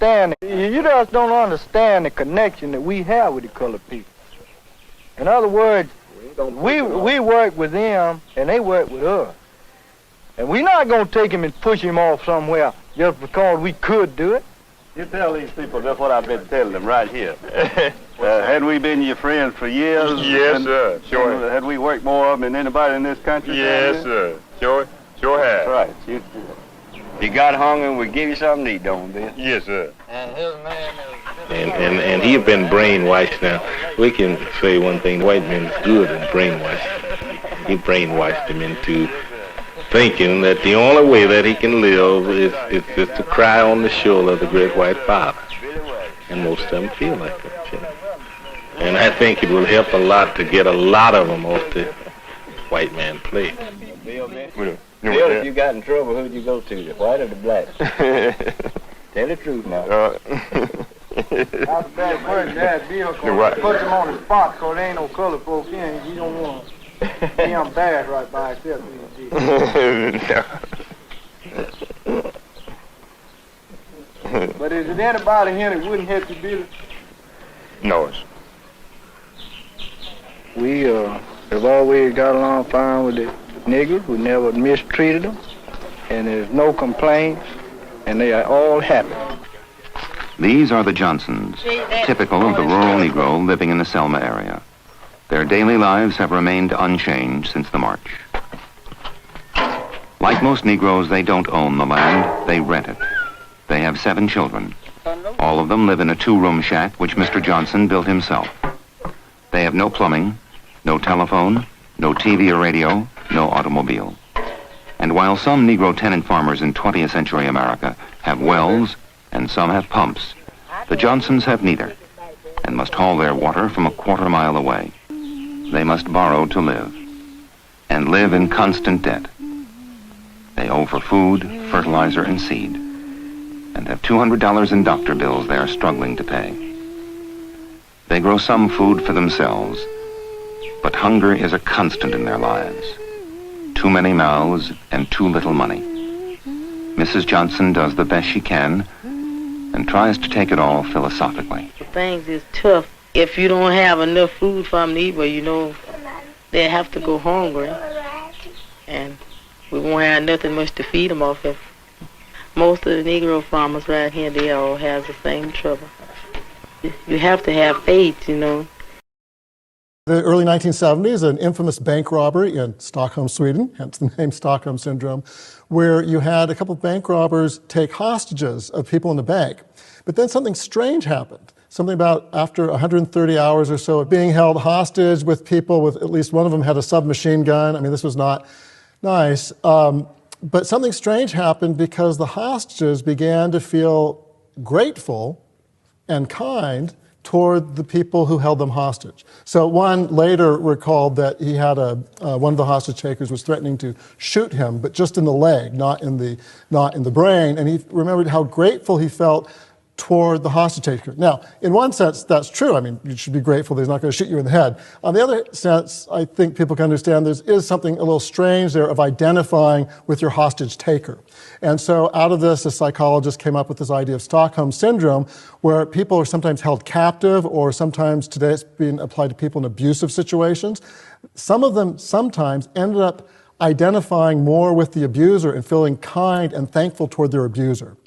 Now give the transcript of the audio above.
understand. You just don't understand the connection that we have with the colored people. In other words, we work with them and they work with us. And we're not going to take him and push him off somewhere just because we could do it. You tell these people that's what I've been telling them right here. Had we been your friends for years? Yes, sir. Sure. Had we worked more of them than anybody in this country? Yes, sir. Sure have. Right. You got hungry, we give you something to eat, don't we? Yes, sir. And his man And he had been brainwashed now. We can say one thing, the white man is good at brainwashed. He brainwashed him into thinking that the only way that he can live is just to cry on the shoulder of the great white father. And most of them feel like that, you know. And I think it will help a lot to get a lot of them off the white man plate. Bill, if you got in trouble, who'd you go to, the white or the black? Tell the truth now. That's a bad word, Dad. Bill puts him on the spot because there ain't no colored folks in. You don't want to be embarrassed right by himself. But is there anybody here that wouldn't help you, Billy? No. We have always got along fine with the niggers. We never mistreated them. And there's no complaints. And they are all happy. These are the Johnsons, typical of the rural Negro living in the Selma area. Their daily lives have remained unchanged since the march. Like most Negroes, they don't own the land, they rent it. They have 7 children. All of them live in a 2-room shack which Mr. Johnson built himself. They have no plumbing, no telephone, no TV or radio, no automobile. And while some Negro tenant farmers in 20th century America have wells and some have pumps, the Johnsons have neither and must haul their water from a quarter-mile away. They must borrow to live and live in constant debt. They owe for food, fertilizer, and seed and have $200 in doctor bills they are struggling to pay. They grow some food for themselves, but hunger is a constant in their lives. Too many mouths and too little money. Mrs. Johnson does the best she can and tries to take it all philosophically. Things is tough. If you don't have enough food for them to eat, well, you know, they have to go hungry. And we won't have nothing much to feed them off of. Most of the Negro farmers right here, they all have the same trouble. You have to have faith, you know. The early 1970s, an infamous bank robbery in Stockholm, Sweden, hence the name Stockholm Syndrome, where you had a couple of bank robbers take hostages of people in the bank. But then something strange happened. Something about after 130 hours or so of being held hostage with people with at least one of them had a submachine gun. I mean, this was not nice. But something strange happened because the hostages began to feel grateful and kind toward the people who held them hostage. So one later recalled that he had one of the hostage takers was threatening to shoot him, but just in the leg, not in the brain. And he remembered how grateful he felt toward the hostage taker. Now, in one sense, that's true. I mean, you should be grateful that he's not going to shoot you in the head. On the other sense, I think people can understand there is something a little strange there of identifying with your hostage taker. And so out of this, a psychologist came up with this idea of Stockholm Syndrome, where people are sometimes held captive, or sometimes today it's being applied to people in abusive situations. Some of them sometimes ended up identifying more with the abuser and feeling kind and thankful toward their abuser.